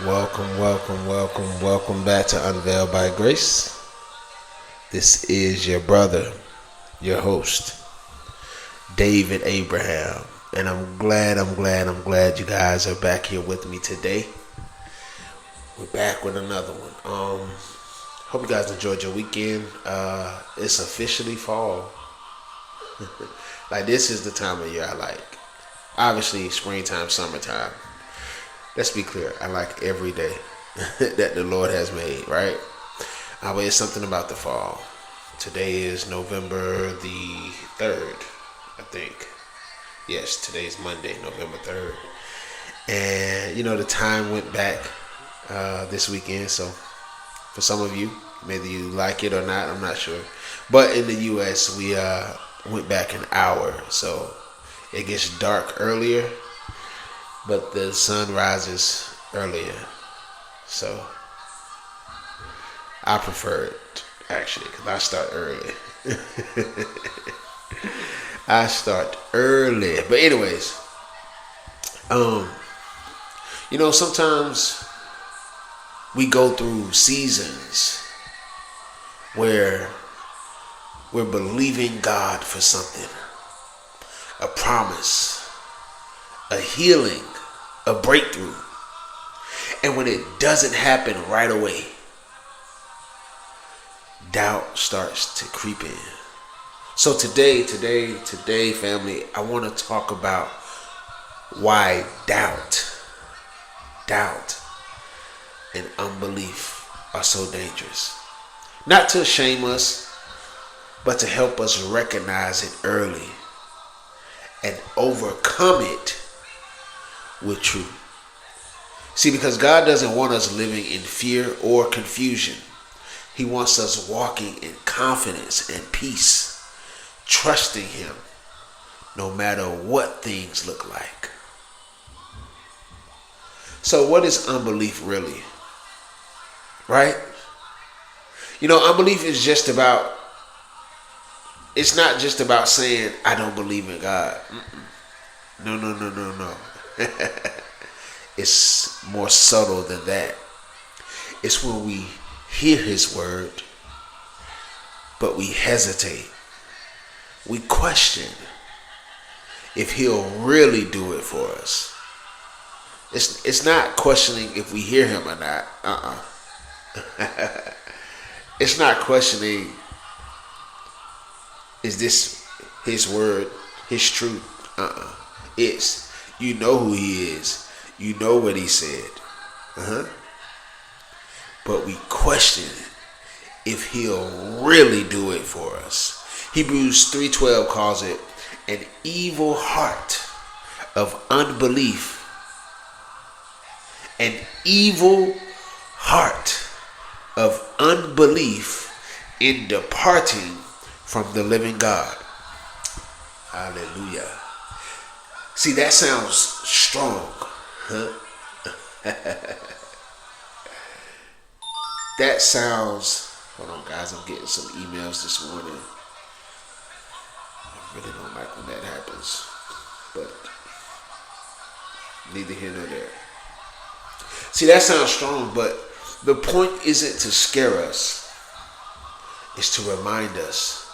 Welcome back to Unveiled by Grace. This is your brother, your host, David Abraham. And I'm glad you guys are back here with me today. We're back with another one. Hope you guys enjoyed your weekend. It's officially fall. Like, this is the time of year I like. Obviously, springtime, summertime. Let's be clear. I like every day that the Lord has made, right? But it's something about the fall. Today is November the 3rd, I think. Yes, today's Monday, November 3rd. And, the time went back this weekend. So, for some of you, whether you like it or not, I'm not sure. But in the U.S., we went back an hour. So, it gets dark earlier, but the sun rises earlier. So, I prefer it, actually, because I start early. I start early. But anyways, sometimes we go through seasons where we're believing God for something. A promise, a healing, a breakthrough. And when it doesn't happen right away, doubt starts to creep in. So today, family, I want to talk about why doubt and unbelief are so dangerous. Not to shame us, but to help us recognize it early and overcome it with truth. See, because God doesn't want us living in fear or confusion. He wants us walking in confidence and peace, trusting Him no matter what things look like. So what is unbelief really? Right? Unbelief is it's not just about saying, I don't believe in God. No. It's more subtle than that. It's when we hear His word, but we hesitate. We question if He'll really do it for us. It's not questioning if we hear Him or not. It's not questioning, is this His word, His truth? It's, you know who He is. You know what He said. But we question if He'll really do it for us. Hebrews 3:12 calls it an evil heart of unbelief. An evil heart of unbelief in departing from the living God. Hallelujah. See, that sounds strong. That sounds, hold on guys, I'm getting some emails this morning. I really don't like when that happens, but neither here nor there. See, that sounds strong, but the point isn't to scare us. It's to remind us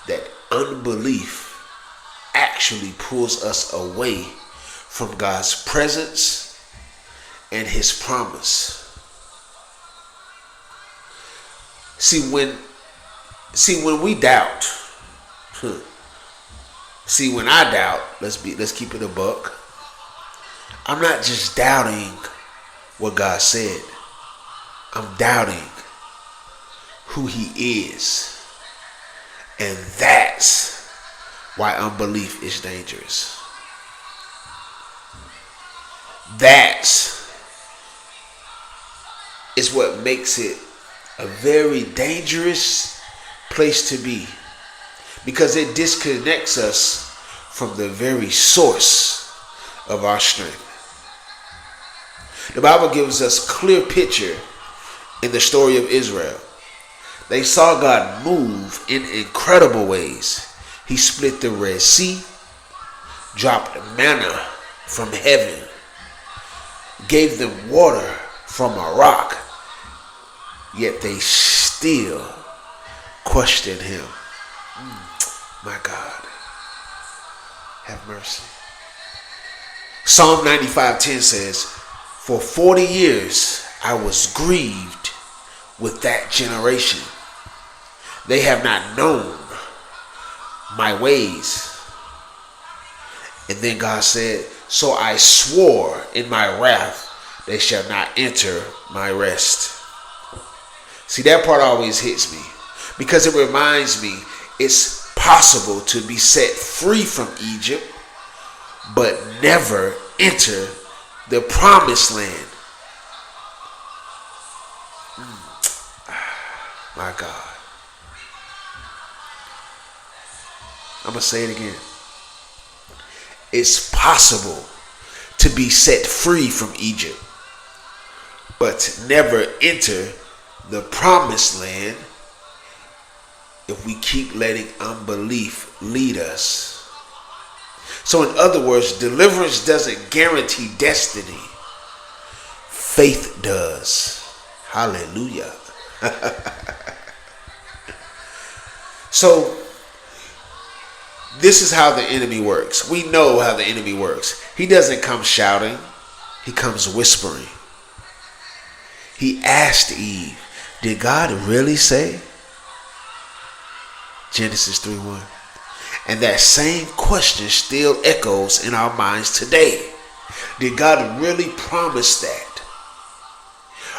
that unbelief actually pulls us away from God's presence and His promise. See, when we doubt, when I doubt, let's keep it a buck. I'm not just doubting what God said. I'm doubting who He is. And that's why unbelief is dangerous. That's what makes it a very dangerous place to be, because it disconnects us from the very source of our strength. The Bible gives us clear picture in the story of Israel. They saw God move in incredible ways. He split the Red Sea, dropped manna from heaven, gave them water from a rock, yet they still questioned him. My God, have mercy. Psalm 95:10 says, for 40 years I was grieved with that generation. They have not known my ways. And then God said, so I swore in my wrath, they shall not enter my rest. See, that part always hits me because it reminds me it's possible to be set free from Egypt, but never enter the promised land. My God. I'm going to say it again. It's possible to be set free from Egypt, but never enter the promised land if we keep letting unbelief lead us. So in other words, deliverance doesn't guarantee destiny. Faith does. Hallelujah. So this is how the enemy works. We know how the enemy works. He doesn't come shouting. He comes whispering. He asked Eve, did God really say? Genesis 3:1. And that same question still echoes in our minds today. Did God really promise that?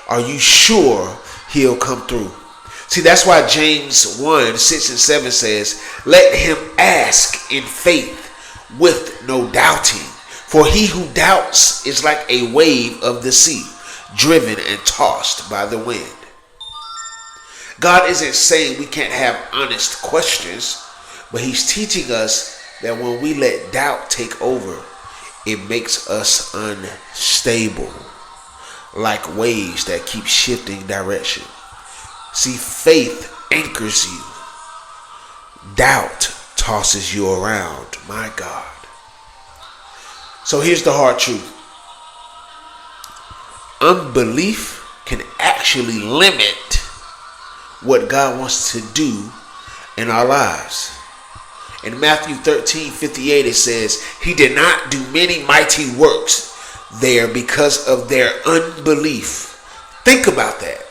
Are you sure he'll come through? See, that's why James 1:6-7 says, let him ask in faith with no doubting. For he who doubts is like a wave of the sea, driven and tossed by the wind. God isn't saying we can't have honest questions, but he's teaching us that when we let doubt take over, it makes us unstable, like waves that keep shifting direction. See, faith anchors you. Doubt tosses you around. My God. So here's the hard truth. Unbelief can actually limit what God wants to do in our lives. In Matthew 13:58 it says, he did not do many mighty works there because of their unbelief. Think about that.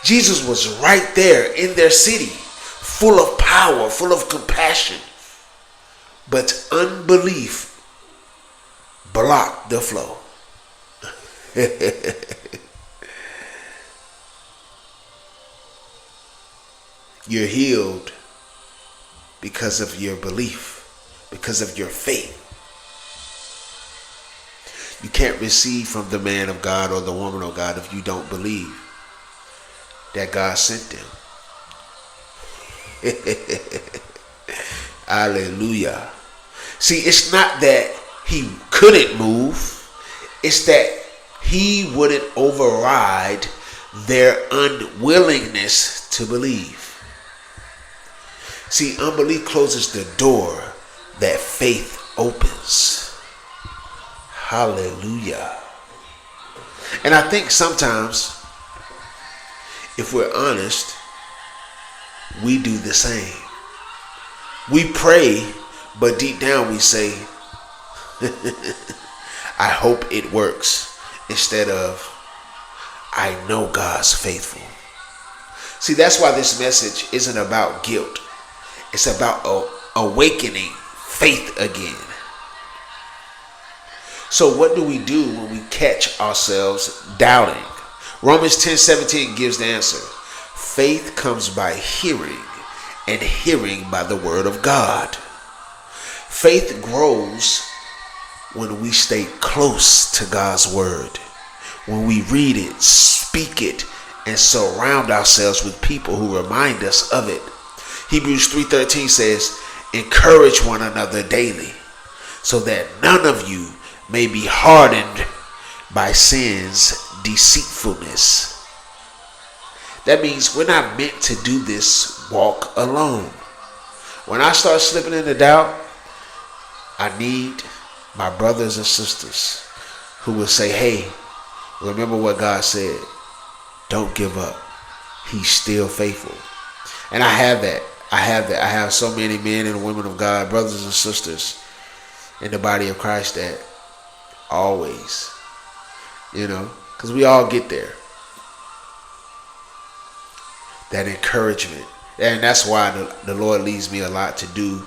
Jesus was right there in their city, full of power, full of compassion. But unbelief blocked the flow. You're healed because of your belief, because of your faith. You can't receive from the man of God or the woman of God if you don't believe that God sent them. Hallelujah. See, it's not that he couldn't move. It's that he wouldn't override their unwillingness to believe. See, unbelief closes the door that faith opens. Hallelujah. And I think sometimes, if we're honest, we do the same. We pray, but deep down we say, I hope it works, instead of, I know God's faithful. See, that's why this message isn't about guilt. It's about awakening faith again. So what do we do when we catch ourselves doubting? Romans 10:17 gives the answer. Faith comes by hearing, and hearing by the word of God. Faith grows when we stay close to God's word, when we read it, speak it, and surround ourselves with people who remind us of it. Hebrews 3:13 says, encourage one another daily, so that none of you may be hardened by sin's deceitfulness. That means we're not meant to do this walk alone. When I start slipping into doubt, I need my brothers and sisters who will say, hey, Remember what God said. Don't give up. He's still faithful. And I have that. I have that. I have so many men and women of God, brothers and sisters in the body of Christ that always, because we all get there. That encouragement. And that's why the Lord leads me a lot to do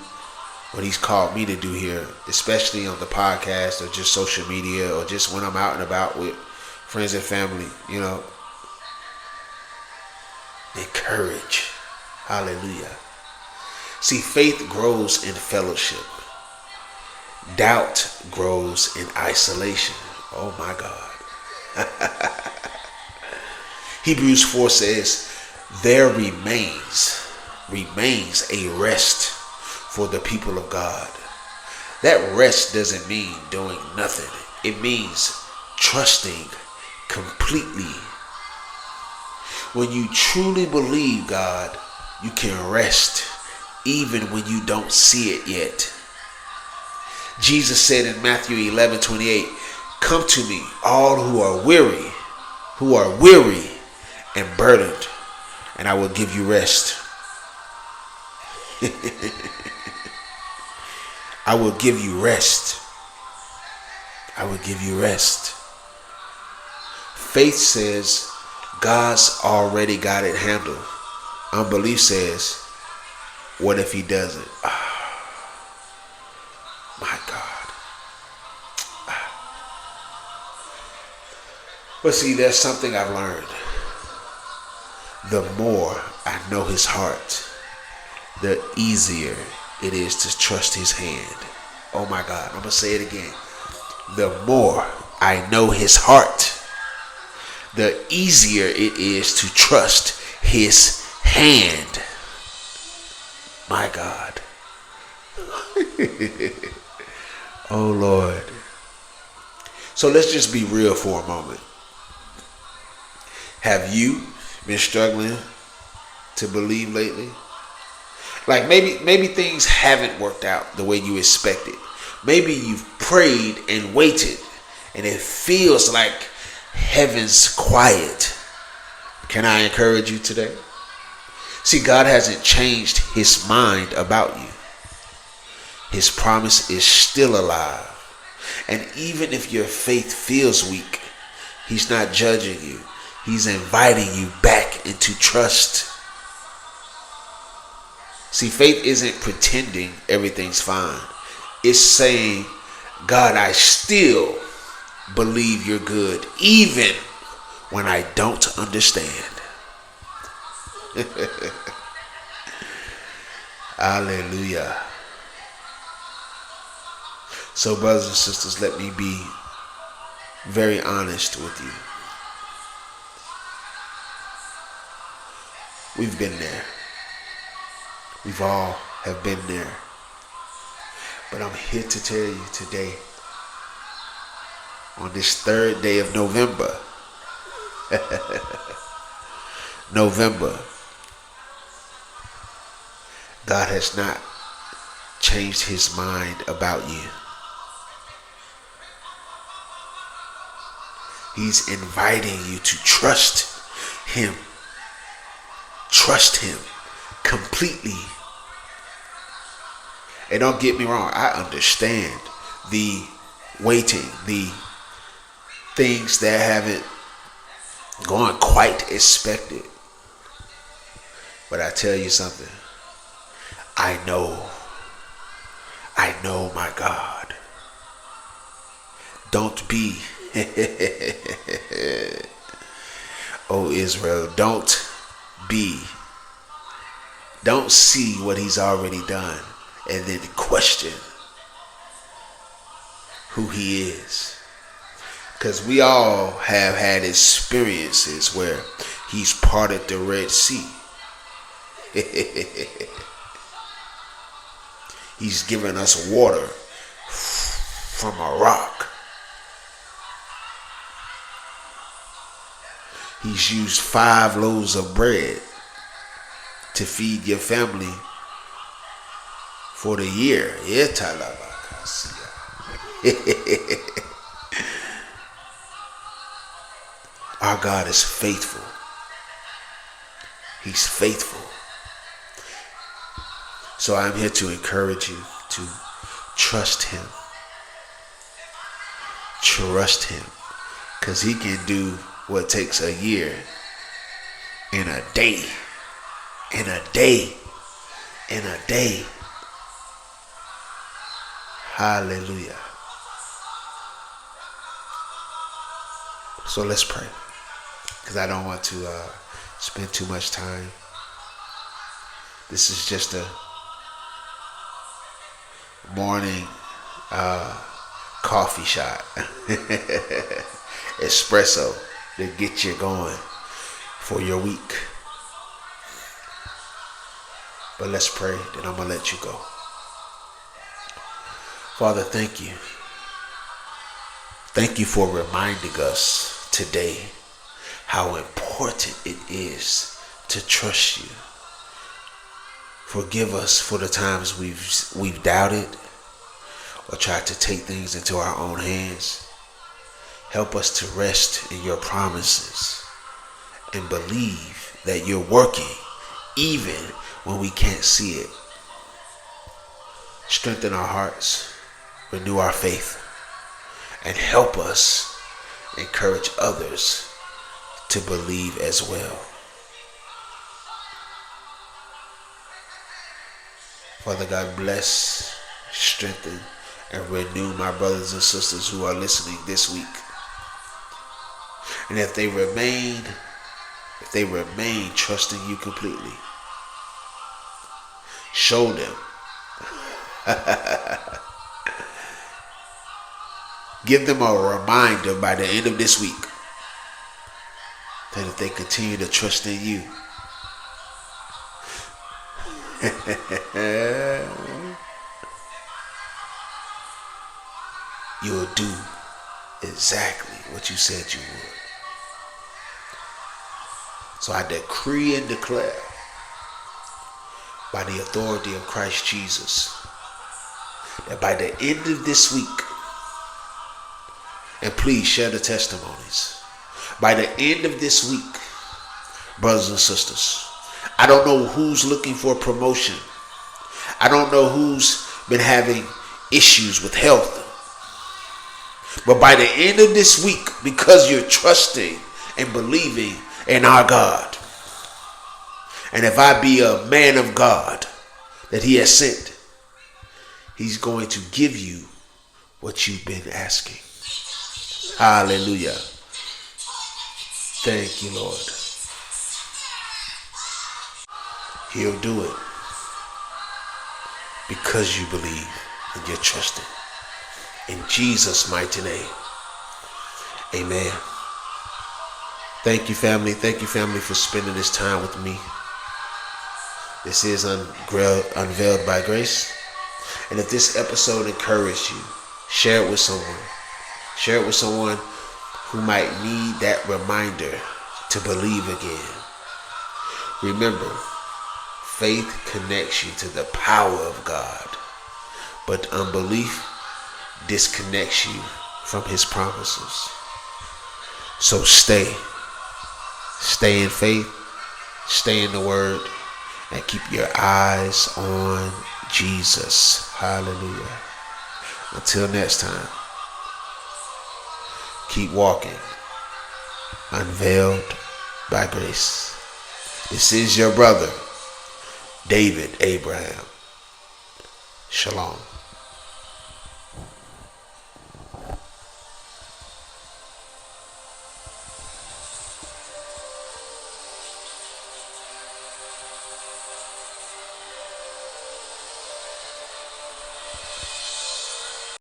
what he's called me to do here, especially on the podcast or just social media or just when I'm out and about with friends and family, Encourage. Hallelujah. See, faith grows in fellowship. Doubt grows in isolation. Oh my God. Hebrews 4 says, there remains a rest for the people of God. That rest doesn't mean doing nothing. It means trusting completely. When you truly believe God, you can rest even when you don't see it yet. Jesus said in Matthew 11:28, come to me, all who are weary and burdened, and I will give you rest. I will give you rest. I will give you rest. Faith says God's already got it handled. Unbelief says, what if he doesn't? My God. But see, there's something I've learned. The more I know his heart, the easier it is to trust his hand. Oh my God, I'm going to say it again. The more I know his heart, the easier it is to trust his hand. My God. Oh Lord. So let's just be real for a moment. Have you been struggling to believe lately? Like maybe things haven't worked out the way you expected. Maybe you've prayed and waited and it feels like heaven's quiet. Can I encourage you today? See, God hasn't changed his mind about you. His promise is still alive. And even if your faith feels weak, he's not judging you. He's inviting you back into trust. See, faith isn't pretending everything's fine. It's saying, God, I still believe you're good, even when I don't understand. Hallelujah. So, brothers and sisters, let me be very honest with you. We've been there. We've all have been there. But I'm here to tell you today, on this third day of November, God has not changed his mind about you. He's inviting you to trust him. Trust him completely. And don't get me wrong, I understand the waiting, the things that haven't gone quite expected. But I tell you something. I know my God. Don't be, oh Israel, don't see what he's already done and then question who he is. Because we all have had experiences where he's parted the Red Sea. He's given us water from a rock. He's used 5 loaves of bread to feed your family for the year. Our God is faithful. He's faithful. So I'm here to encourage you to trust him. Trust him. Because he can do what takes a year in a day. In a day. In a day. Hallelujah. So let's pray. Because I don't want to spend too much time. This is just a morning coffee shot. Espresso to get you going for your week. But let's pray, then I'm going to let you go. Father, thank you. Thank you for reminding us today how important it is to trust you. Forgive us for the times we've doubted or tried to take things into our own hands. Help us to rest in your promises and believe that you're working even when we can't see it. Strengthen our hearts, renew our faith, and help us encourage others to believe as well. Father God, bless, strengthen, and renew my brothers and sisters who are listening this week. And if they remain trusting you completely, show them. Give them a reminder by the end of this week that if they continue to trust in you, you will do exactly what you said you would. So I decree and declare by the authority of Christ Jesus that by the end of this week, and please share the testimonies, by the end of this week, brothers and sisters, I don't know who's looking for promotion. I don't know who's been having issues with health. But by the end of this week, because you're trusting and believing in our God, and if I be a man of God that he has sent, he's going to give you what you've been asking. Hallelujah. Thank you, Lord. He'll do it because you believe and you're trusting. In Jesus' mighty name. Amen. Thank you, family. Thank you, family, for spending this time with me. This is Unveiled by Grace. And if this episode encouraged you, share it with someone. Share it with someone who might need that reminder to believe again. Remember, faith connects you to the power of God, but unbelief disconnects you from his promises. So stay in faith, stay in the word, and keep your eyes on Jesus. Hallelujah. Until next time, keep walking unveiled by grace. This is your brother, David Abraham. Shalom.